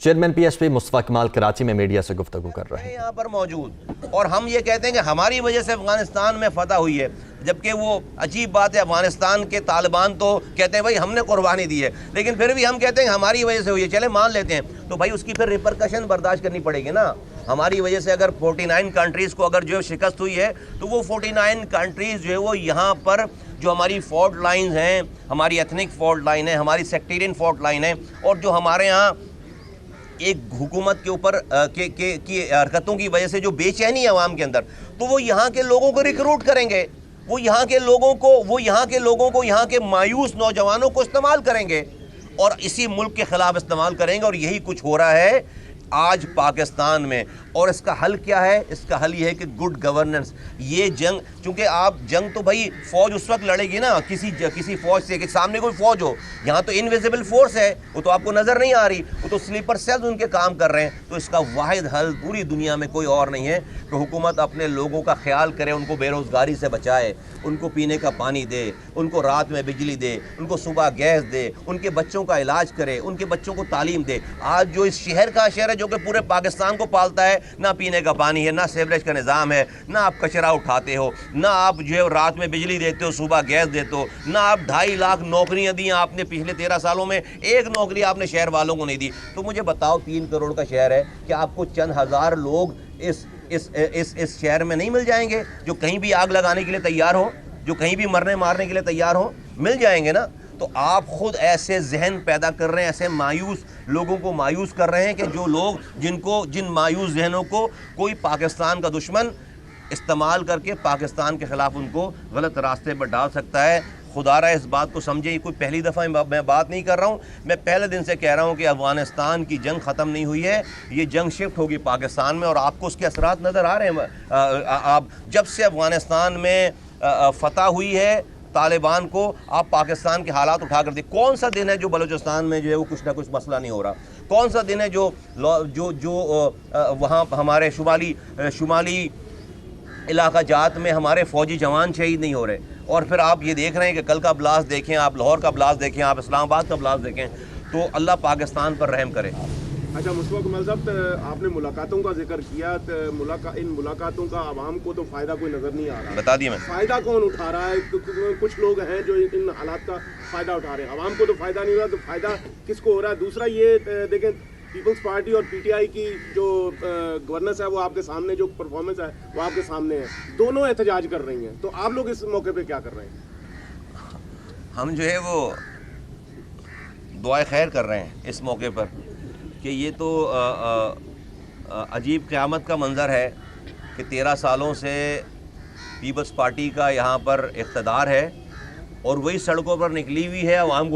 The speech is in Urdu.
چیئرمین پی ایس پی مصطفیٰ کمال کراچی میں میڈیا سے گفتگو کر رہے ہیں۔ یہاں پر موجود اور ہم یہ کہتے ہیں کہ ہماری وجہ سے افغانستان میں فتح ہوئی ہے، جبکہ وہ عجیب بات ہے، افغانستان کے طالبان تو کہتے ہیں بھائی ہم نے قربانی دی ہے، لیکن پھر بھی ہم کہتے ہیں ہماری وجہ سے ہوئی ہے، چلے مان لیتے ہیں، تو بھائی اس کی پھر ریپرکشن برداشت کرنی پڑے گی نا۔ ہماری وجہ سے اگر 49 کنٹریز کو اگر جو شکست ہوئی ہے تو وہ 49 کنٹریز جو ہے وہ یہاں پر جو ہماری فالٹ لائنز ہیں، ہماری ایتھنک فالٹ لائن ہے، ہماری سیکٹیرین فالٹ لائن ہے، اور جو ہمارے ہاں ایک حکومت کے اوپر کی حرکتوں کی وجہ سے جو بے چینی ہے عوام کے اندر، تو وہ یہاں کے لوگوں کو ریکروٹ کریں گے، وہ یہاں کے لوگوں کو یہاں کے مایوس نوجوانوں کو استعمال کریں گے اور اسی ملک کے خلاف استعمال کریں گے، اور یہی کچھ ہو رہا ہے آج پاکستان میں۔ اور اس کا حل کیا ہے؟ اس کا حل یہ ہے کہ گڈ گورننس۔ یہ جنگ، چونکہ آپ جنگ تو بھائی فوج اس وقت لڑے گی نا کسی فوج سے کہ سامنے کوئی فوج ہو، یہاں تو انویزیبل فورس ہے، وہ تو آپ کو نظر نہیں آ رہی، وہ تو سلیپر سیلز ان کے کام کر رہے ہیں۔ تو اس کا واحد حل پوری دنیا میں کوئی اور نہیں ہے کہ حکومت اپنے لوگوں کا خیال کرے، ان کو بے روزگاری سے بچائے، ان کو پینے کا پانی دے، ان کو رات میں بجلی دے، ان کو صبح گیس دے، ان کے بچوں کا علاج کرے، ان کے بچوں کو تعلیم دے۔ آج جو اس شہر ہے جو کہ پورے پاکستان کو پالتا ہے، نہ پینے کا پانی ہے، نہ سیوریج کا نظام ہے، نہ آپ کچرا اٹھاتے ہو، نہ آپ جو ہے رات میں بجلی دیتے ہو، صبح گیس دیتے ہو، نہ آپ 2.5 لاکھ نوکریاں دی آپ نے پچھلے 13 سالوں میں، ایک نوکری آپ نے شہر والوں کو نہیں دی۔ تو مجھے بتاؤ 3 کروڑ کا شہر ہے، کہ آپ کو چند ہزار لوگ اس شہر میں نہیں مل جائیں گے جو کہیں بھی آگ لگانے کے لیے تیار ہو، جو کہیں بھی مرنے مارنے کے لیے تیار ہو؟ مل جائیں گے نا۔ تو آپ خود ایسے ذہن پیدا کر رہے ہیں، ایسے مایوس لوگوں کو مایوس کر رہے ہیں کہ جو لوگ جن مایوس ذہنوں کو کوئی پاکستان کا دشمن استعمال کر کے پاکستان کے خلاف ان کو غلط راستے پر ڈال سکتا ہے۔ خدا را اس بات کو سمجھے، یہ کوئی پہلی دفعہ میں بات نہیں کر رہا ہوں، میں پہلے دن سے کہہ رہا ہوں کہ افغانستان کی جنگ ختم نہیں ہوئی ہے، یہ جنگ شفٹ ہوگی پاکستان میں، اور آپ کو اس کے اثرات نظر آ رہے ہیں۔ آپ جب سے افغانستان میں فتح ہوئی ہے طالبان کو، آپ پاکستان کے حالات اٹھا کر دیکھ، کون سا دن ہے جو بلوچستان میں جو ہے وہ کچھ نہ کچھ مسئلہ نہیں ہو رہا؟ کون سا دن ہے جو وہاں ہمارے شمالی علاقہ جات میں ہمارے فوجی جوان شہید نہیں ہو رہے؟ اور پھر آپ یہ دیکھ رہے ہیں کہ کل کا بلاسٹ دیکھیں، آپ لاہور کا بلاسٹ دیکھیں، آپ اسلام آباد کا بلاسٹ دیکھیں، تو اللہ پاکستان پر رحم کرے۔ اچھا مصطفیٰ کمال صاحب، آپ نے ملاقاتوں کا ذکر کیا، تو ان ملاقاتوں کا عوام کو تو فائدہ کوئی نظر نہیں آ رہا۔ بتا دیا میں، فائدہ کون اٹھا رہا ہے؟ کچھ لوگ ہیں جو ان حالات کا فائدہ اٹھا رہے ہیں، عوام کو تو فائدہ نہیں ہو رہا، تو فائدہ کس کو ہو رہا ہے؟ دوسرا یہ دیکھیں، پیپلز پارٹی اور پی ٹی آئی کی جو گورننس ہے وہ آپ کے سامنے، جو پرفارمنس ہے وہ آپ کے سامنے ہے، دونوں احتجاج کر رہی ہیں، تو آپ لوگ اس موقع پہ کیا کر رہے ہیں؟ ہم جو ہے وہ دعائے خیر کر رہے ہیں اس موقع پر، کہ یہ تو عجیب قیامت کا منظر ہے کہ 13 سالوں سے پیپلز پارٹی کا یہاں پر اقتدار ہے، اور وہی سڑکوں پر نکلی ہوئی ہے عوام کو